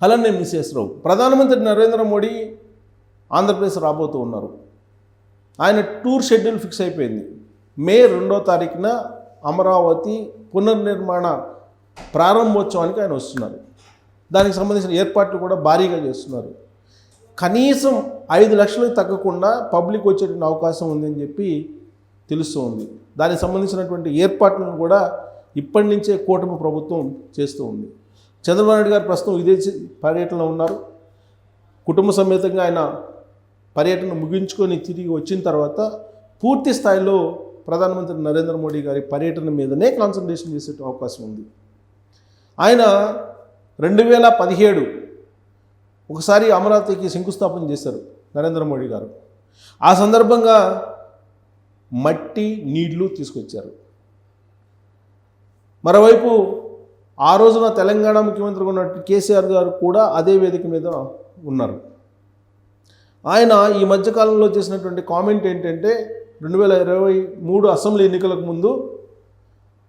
అలానే మిసెస్ రావు ప్రధానమంత్రి నరేంద్ర మోడీ ఆంధ్రప్రదేశ్ రాబోతూ ఉన్నారు. ఆయన టూర్ షెడ్యూల్ ఫిక్స్ అయిపోయింది. మే 2వ తారీఖున అమరావతి పునర్నిర్మాణ ప్రారంభోత్సవానికి ఆయన వస్తున్నారు. దానికి సంబంధించిన ఏర్పాట్లు కూడా భారీగా చేస్తున్నారు. కనీసం 5 లక్షలకు తగ్గకుండా పబ్లిక్ వచ్చేటువంటి అవకాశం ఉందని చెప్పి తెలుస్తూ ఉంది. దానికి సంబంధించినటువంటి ఏర్పాట్లను కూడా ఇప్పటి నుంచే కూటమి ప్రభుత్వం చేస్తూ ఉంది. చంద్రబాబు నాయుడు గారు ప్రస్తుతం విదేశీ పర్యటనలో ఉన్నారు. కుటుంబ సమేతంగా ఆయన పర్యటన ముగించుకొని తిరిగి వచ్చిన తర్వాత పూర్తి స్థాయిలో ప్రధానమంత్రి నరేంద్ర మోడీ గారి పర్యటన మీదనే కాన్సన్ట్రేషన్ చేసే అవకాశం ఉంది. ఆయన 2017 ఒకసారి అమరావతికి శంకుస్థాపన చేశారు నరేంద్ర మోడీ గారు. ఆ సందర్భంగా మట్టి నీళ్లు తీసుకొచ్చారు. మరోవైపు ఆ రోజున తెలంగాణ ముఖ్యమంత్రిగా ఉన్నట్టు కేసీఆర్ గారు కూడా అదే వేదిక మీద ఉన్నారు. ఆయన ఈ మధ్యకాలంలో చేసినటువంటి కామెంట్ ఏంటంటే 2023 అసెంబ్లీ ఎన్నికలకు ముందు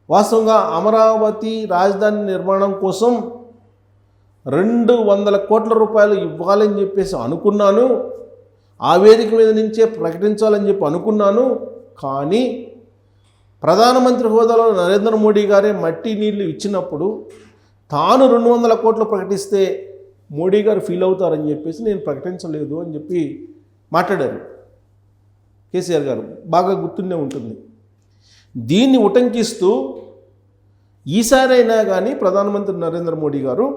వాస్తవంగా అమరావతి రాజధాని నిర్మాణం కోసం 200 కోట్ల రూపాయలు ఇవ్వాలని చెప్పేసి అనుకున్నాను, ఆ వేదిక మీద నుంచే ప్రకటించాలని చెప్పి అనుకున్నాను. కానీ ప్రధానమంత్రి హోదాలో నరేంద్ర మోడీ గారే మట్టి నీళ్లు ఇచ్చినప్పుడు తాను 200 కోట్లు ప్రకటిస్తే మోడీ గారు ఫీల్ అవుతారని చెప్పేసి నేను ప్రకటించలేదు అని చెప్పి మాట్లాడారు కేసీఆర్ గారు. బాగా గుర్తుండే ఉంటుంది. దీన్ని ఉటంకిస్తూ ఈసారైనా కానీ ప్రధానమంత్రి నరేంద్ర మోడీ గారు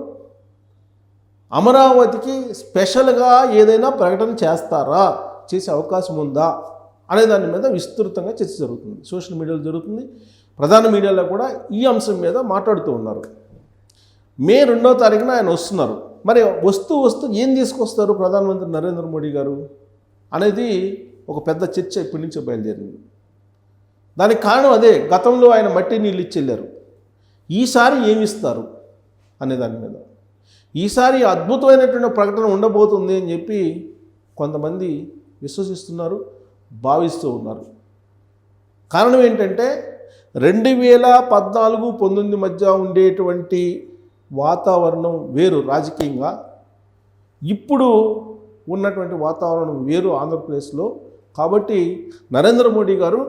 అమరావతికి స్పెషల్గా ఏదైనా ప్రకటన చేస్తారా, చేసే అవకాశం ఉందా అనే దాని మీద విస్తృతంగా చర్చ జరుగుతుంది. సోషల్ మీడియాలో జరుగుతుంది, ప్రధాన మీడియాలో కూడా ఈ అంశం మీద మాట్లాడుతూ ఉన్నారు. మే 2వ తారీఖున ఆయన వస్తున్నారు. మరి వస్తూ ఏం తీసుకొస్తారు ప్రధానమంత్రి నరేంద్ర మోడీ గారు అనేది ఒక పెద్ద చర్చ ఇప్పటి నుంచే బయలుదేరింది. దానికి కారణం అదే, గతంలో ఆయన మట్టి నీళ్ళు ఇచ్చి వెళ్ళారు. ఈసారి ఏమిస్తారు అనే దాని మీద ఈసారి అద్భుతమైనటువంటి ప్రకటన ఉండబోతుంది అని చెప్పి కొంతమంది విశ్వసిస్తున్నారు, భావిస్తూ ఉన్నారు. కారణం ఏంటంటే 2014-19 మధ్య ఉండేటువంటి వాతావరణం వేరు రాజకీయంగా, ఇప్పుడు ఉన్నటువంటి వాతావరణం వేరు ఆంధ్రప్రదేశ్లో. కాబట్టి నరేంద్ర మోడీ గారు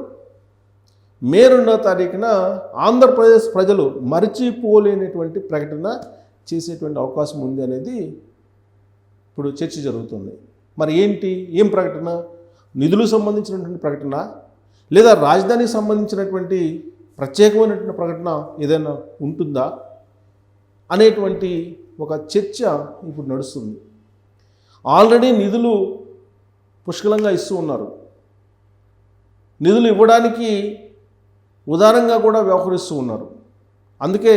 మే 2వ తారీఖున ఆంధ్రప్రదేశ్ ప్రజలు మరిచిపోలేనటువంటి ప్రకటన చేసేటువంటి అవకాశం ఉంది అనేది ఇప్పుడు చర్చ జరుగుతుంది. మరి ఏం ప్రకటన? నిధులకు సంబంధించినటువంటి ప్రకటన, లేదా రాజధానికి సంబంధించినటువంటి ప్రత్యేకమైనటువంటి ప్రకటన ఏదైనా ఉంటుందా అనేటువంటి ఒక చర్చ ఇప్పుడు నడుస్తుంది. ఆల్రెడీ నిధులు పుష్కలంగా ఇస్తూ ఉన్నారు. నిధులు ఇవ్వడానికి ఉదారంగా కూడా వ్యవహరిస్తూ ఉన్నారు. అందుకే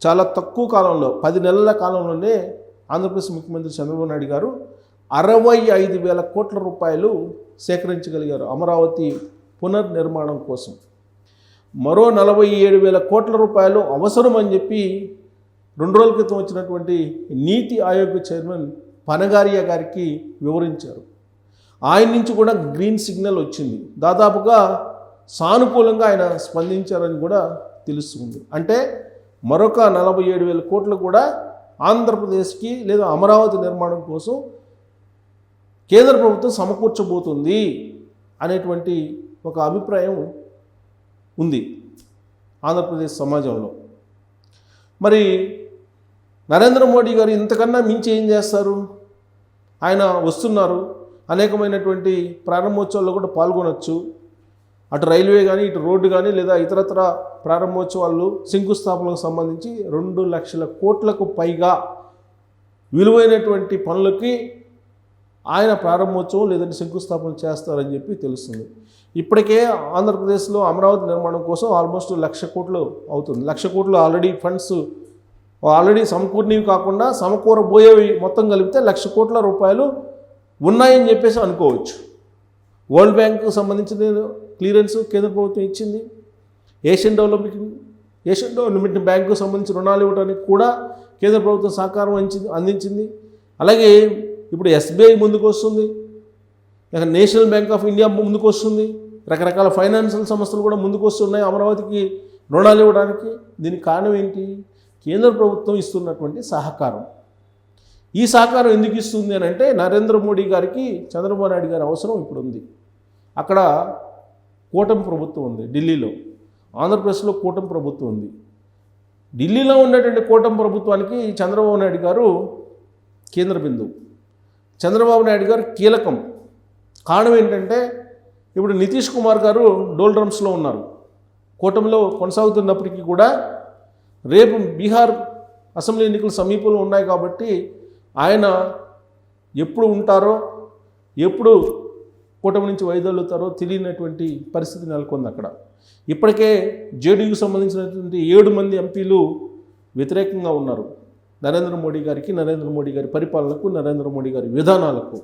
చాలా తక్కువ కాలంలో 10 నెలల కాలంలోనే ఆంధ్రప్రదేశ్ ముఖ్యమంత్రి చంద్రబాబు నాయుడు గారు 65,000 కోట్ల రూపాయలు సేకరించగలిగారు అమరావతి పునర్నిర్మాణం కోసం. మరో 47,000 కోట్ల రూపాయలు అవసరం అని చెప్పి 2 రోజుల క్రితం వచ్చినటువంటి నీతి ఆయోగ్ చైర్మన్ పనగారియా గారికి వివరించారు. ఆయన నుంచి కూడా గ్రీన్ సిగ్నల్ వచ్చింది. దాదాపుగా సానుకూలంగా ఆయన స్పందించారని కూడా తెలుస్తుంది. అంటే మరొక 47,000 కోట్లు కూడా ఆంధ్రప్రదేశ్కి లేదా అమరావతి నిర్మాణం కోసం కేంద్ర ప్రభుత్వం సమకూర్చబోతుంది అనేటువంటి ఒక అభిప్రాయం ఉంది ఆంధ్రప్రదేశ్ సమాజంలో. మరి నరేంద్ర మోడీ గారు ఇంతకన్నా మించి ఏం చేస్తారు? ఆయన వస్తున్నారు, అనేకమైనటువంటి ప్రారంభోత్సవాల్లో కూడా పాల్గొనవచ్చు. అటు రైల్వే కానీ, ఇటు రోడ్డు కానీ, లేదా ఇతరత్ర ప్రారంభోత్సవాలు శంకుస్థాపనకు సంబంధించి 2 లక్షల కోట్లకు పైగా విలువైనటువంటి పనులకి ఆయన ప్రారంభోత్సవం లేదంటే శంకుస్థాపన చేస్తారని చెప్పి తెలుస్తుంది. ఇప్పటికే ఆంధ్రప్రదేశ్లో అమరావతి నిర్మాణం కోసం ఆల్మోస్ట్ 1,00,000 కోట్లు అవుతుంది. 1,00,000 కోట్లు ఆల్రెడీ ఫండ్స్ సమకూరినవి కాకుండా సమకూరబోయేవి మొత్తం కలిపితే 1,00,000 కోట్ల రూపాయలు ఉన్నాయని చెప్పేసి అనుకోవచ్చు. వరల్డ్ బ్యాంకు సంబంధించిన క్లియరెన్స్ కేంద్ర ప్రభుత్వం ఇచ్చింది. ఏషియన్ డెవలప్మెంట్ బ్యాంకు సంబంధించి రుణాలు ఇవ్వడానికి కూడా కేంద్ర ప్రభుత్వం సహకారం అందించింది. అలాగే ఇప్పుడు SBI ముందుకు వస్తుంది, నేషనల్ బ్యాంక్ ఆఫ్ ఇండియా ముందుకు వస్తుంది, రకరకాల ఫైనాన్షియల్ సంస్థలు కూడా ముందుకు వస్తున్నాయి అమరావతికి రుణాలు ఇవ్వడానికి. దీనికి కారణం ఏంటి? కేంద్ర ప్రభుత్వం ఇస్తున్నటువంటి సహకారం. ఈ సహకారం ఎందుకు ఇస్తుంది అని అంటే నరేంద్ర మోడీ గారికి చంద్రబాబు నాయుడు గారి అవసరం ఇప్పుడు ఉంది. అక్కడ కూటమి ప్రభుత్వం ఉంది ఢిల్లీలో, ఆంధ్రప్రదేశ్లో కూటమి ప్రభుత్వం ఉంది. ఢిల్లీలో ఉన్నటువంటి కూటమి ప్రభుత్వానికి చంద్రబాబు నాయుడు గారు కేంద్ర బిందువు, చంద్రబాబు నాయుడు గారు కీలకం. కారణం ఏంటంటే ఇప్పుడు నితీష్ కుమార్ గారు డోల్ డ్రమ్స్లో ఉన్నారు, కూటమిలో కొనసాగుతున్నప్పటికీ కూడా రేపు బీహార్ అసెంబ్లీ ఎన్నికలు సమీపంలో ఉన్నాయి కాబట్టి ఆయన ఎప్పుడు ఉంటారో ఎప్పుడు కూటమి నుంచి వైదొలుగుతారో తెలియనటువంటి పరిస్థితి నెలకొంది అక్కడ. ఇప్పటికే జేడీయూకి సంబంధించినటువంటి 7 మంది ఎంపీలు వ్యతిరేకంగా ఉన్నారు నరేంద్ర మోడీ గారికి, నరేంద్ర మోడీ గారి పరిపాలనకు, నరేంద్ర మోడీ గారి విధానాలకు.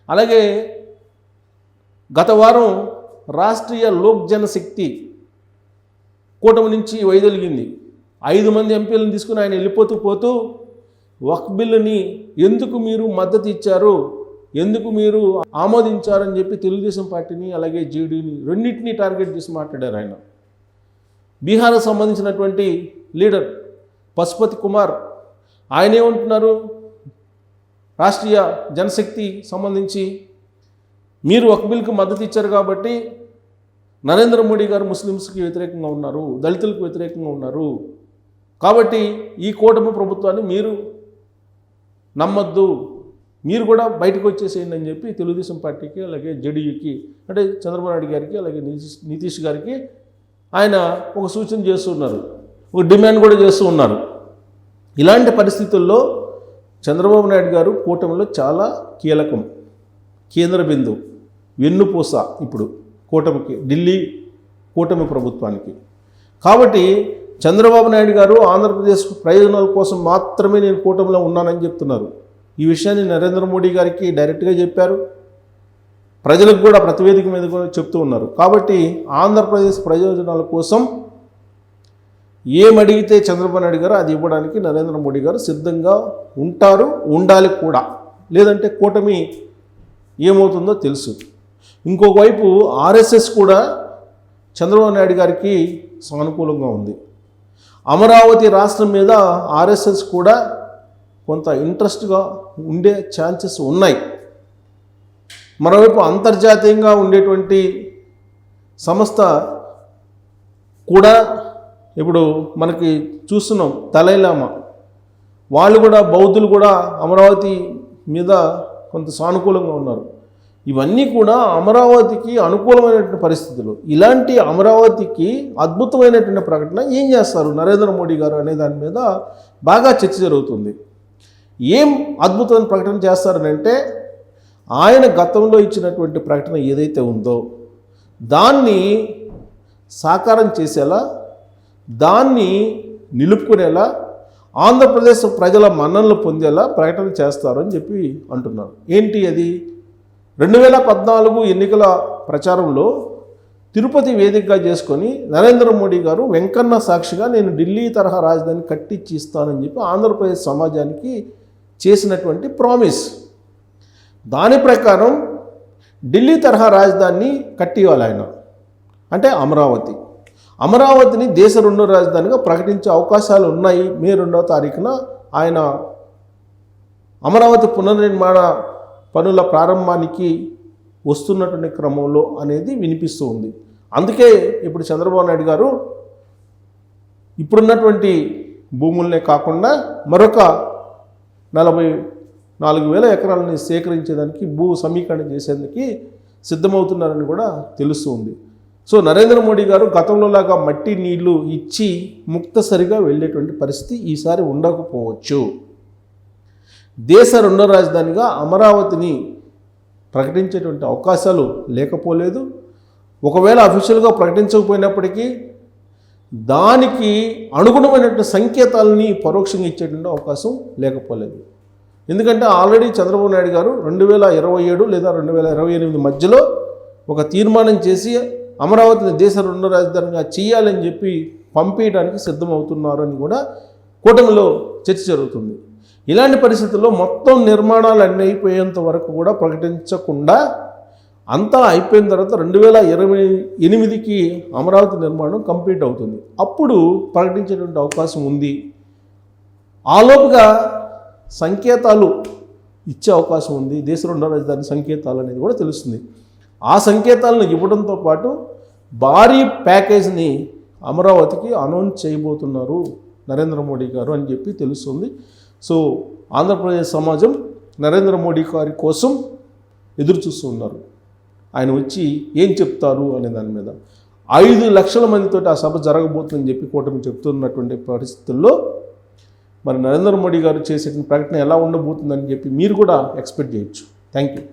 అలాగే గత వారం రాష్ట్రీయ లోక్ జనశక్తి కూటమి నుంచి వైదొలిగింది. 5 మంది ఎంపీలను తీసుకుని ఆయన వెళ్ళిపోతూ వక్ఫ్ బిల్లుని ఎందుకు మీరు మద్దతు ఇచ్చారు, ఎందుకు మీరు ఆమోదించారని చెప్పి తెలుగుదేశం పార్టీని అలాగే జేడీని రెండింటినీ టార్గెట్ చేసి మాట్లాడారు ఆయన. బీహార్కు సంబంధించినటువంటి లీడర్ పశుపతి కుమార్ ఆయన ఏమంటున్నారు, రాష్ట్రీయ జనశక్తి సంబంధించి మీరు వక్ఫ్ బిల్కి మద్దతు ఇచ్చారు కాబట్టి నరేంద్ర మోడీ గారు ముస్లిమ్స్కి వ్యతిరేకంగా ఉన్నారు, దళితులకు వ్యతిరేకంగా ఉన్నారు, కాబట్టి ఈ కూటమి ప్రభుత్వాన్ని మీరు నమ్మద్దు, మీరు కూడా బయటకు వచ్చేసేయండి అని చెప్పి తెలుగుదేశం పార్టీకి అలాగే జేడీయూకి అంటే చంద్రబాబు నాయుడు గారికి అలాగే నితీష్ గారికి ఆయన ఒక సూచన చేస్తున్నారు, ఒక డిమాండ్ కూడా చేస్తూ ఉన్నారు. ఇలాంటి పరిస్థితుల్లో చంద్రబాబు నాయుడు గారు కూటమిలో చాలా కీలకం, కేంద్ర బిందువు, వెన్నుపూస ఇప్పుడు కూటమికి, ఢిల్లీ కూటమి ప్రభుత్వానికి. కాబట్టి చంద్రబాబు నాయుడు గారు ఆంధ్రప్రదేశ్ ప్రయోజనాల కోసం మాత్రమే నేను కూటమిలో ఉన్నానని చెప్తున్నారు. ఈ విషయాన్ని నరేంద్ర మోడీ గారికి డైరెక్ట్గా చెప్పారు, ప్రజలకు కూడా ప్రతివేదిక మీద కూడా చెప్తూ ఉన్నారు. కాబట్టి ఆంధ్రప్రదేశ్ ప్రయోజనాల కోసం ఏమడిగితే చంద్రబాబు నాయుడు గారు అది ఇవ్వడానికి నరేంద్ర మోడీ గారు సిద్ధంగా ఉంటారు, ఉండాలి కూడా. లేదంటే కూటమి ఏమవుతుందో తెలుసు. ఇంకొక వైపు ఆర్ఎస్ఎస్ కూడా చంద్రబాబు నాయుడు గారికి సానుకూలంగా ఉంది. అమరావతి రాష్ట్రం మీద ఆర్ఎస్ఎస్ కూడా కొంత ఇంట్రెస్ట్గా ఉండే ఛాన్సెస్ ఉన్నాయి. మరోవైపు అంతర్జాతీయంగా ఉండేటువంటి సంస్థ కూడా ఇప్పుడు మనకి చూస్తున్నాం, దలైలామా వాళ్ళు కూడా, బౌద్ధులు కూడా అమరావతి మీద కొంత సానుకూలంగా ఉన్నారు. ఇవన్నీ కూడా అమరావతికి అనుకూలమైనటువంటి పరిస్థితులు. ఇలాంటి అమరావతికి అద్భుతమైనటువంటి ప్రకటన ఏం చేస్తారు నరేంద్ర మోడీ గారు అనే దాని మీద బాగా చర్చ జరుగుతుంది. ఏం అద్భుతమైన ప్రకటన చేస్తారనంటే ఆయన గతంలో ఇచ్చినటువంటి ప్రకటన ఏదైతే ఉందో దాన్ని సాకారం చేసేలా, దాన్ని నిలుపుకునేలా, ఆంధ్రప్రదేశ్ ప్రజల మన్ననలు పొందేలా ప్రకటన చేస్తారు అని చెప్పి అంటున్నారు. ఏంటి అది? 2014 ఎన్నికల ప్రచారంలో తిరుపతి వేదికగా చేసుకొని నరేంద్ర మోడీ గారు వెంకన్న సాక్షిగా నేను ఢిల్లీ తరహా రాజధాని కట్టించి ఇస్తానని చెప్పి ఆంధ్రప్రదేశ్ సమాజానికి చేసినటువంటి ప్రామిస్. దాని ప్రకారం ఢిల్లీ తరహా రాజధానిని కట్టివ్వాలి ఆయన, అంటే అమరావతిని దేశ రెండో రాజధానిగా ప్రకటించే అవకాశాలు ఉన్నాయి. మే 2వ తారీఖున ఆయన అమరావతి పునర్నిర్మాణ పనుల ప్రారంభానికి వస్తున్నటువంటి క్రమంలో అనేది వినిపిస్తూ ఉంది. అందుకే ఇప్పుడు చంద్రబాబు నాయుడు గారు ఇప్పుడున్నటువంటి భూములనే కాకుండా మరొక 44,000 ఎకరాలని సేకరించేదానికి, భూ సమీకరణ చేసేందుకు సిద్ధమవుతున్నారని కూడా తెలుస్తుంది. సో నరేంద్ర మోడీ గారు గతంలో లాగా మట్టి నీళ్లు ఇచ్చి ముక్తసరిగా వెళ్ళేటువంటి పరిస్థితి ఈసారి ఉండకపోవచ్చు. దేశ రెండో రాజధానిగా అమరావతిని ప్రకటించేటువంటి అవకాశాలు లేకపోలేదు. ఒకవేళ అఫీషియల్గా ప్రకటించకపోయినప్పటికీ దానికి అనుగుణమైనటువంటి సంకేతాలని పరోక్షంగా ఇచ్చేటువంటి అవకాశం లేకపోలేదు. ఎందుకంటే ఆల్రెడీ చంద్రబాబు నాయుడు గారు 2027 లేదా 2028 మధ్యలో ఒక తీర్మానం చేసి అమరావతిని దేశ రెండో రాజధానిగా చేయాలని చెప్పి పంపించడానికి సిద్ధమవుతున్నారు అని కూడా కూటమిలో చర్చ జరుగుతుంది. ఇలాంటి పరిస్థితుల్లో మొత్తం నిర్మాణాలు అన్నీ అయిపోయేంత వరకు కూడా ప్రకటించకుండా అంతా అయిపోయిన తర్వాత 2028కి అమరావతి నిర్మాణం కంప్లీట్ అవుతుంది. అప్పుడు ప్రకటించేటువంటి అవకాశం ఉంది. ఆలోపుగా సంకేతాలు ఇచ్చే అవకాశం ఉంది. దేశ రెండో రాజధాని సంకేతాలు అనేది కూడా తెలుస్తుంది. ఆ సంకేతాలను ఇవ్వడంతో పాటు భారీ ప్యాకేజ్ని అమరావతికి అనౌన్స్ చేయబోతున్నారు నరేంద్ర మోడీ గారు అని చెప్పి తెలుస్తుంది. సో ఆంధ్రప్రదేశ్ సమాజం నరేంద్ర మోడీ గారి కోసం ఎదురు చూస్తూ ఉన్నారు. ఆయన వచ్చి ఏం చెప్తారు అనే దాని మీద 5 లక్షల మందితో ఆ సభ జరగబోతుందని చెప్పి కూటమి చెప్తున్నటువంటి పరిస్థితుల్లో మరి నరేంద్ర మోడీ గారు చేసే ప్రకటన ఎలా ఉండబోతుందని చెప్పి మీరు కూడా ఎక్స్పెక్ట్ చేయొచ్చు. Thank you.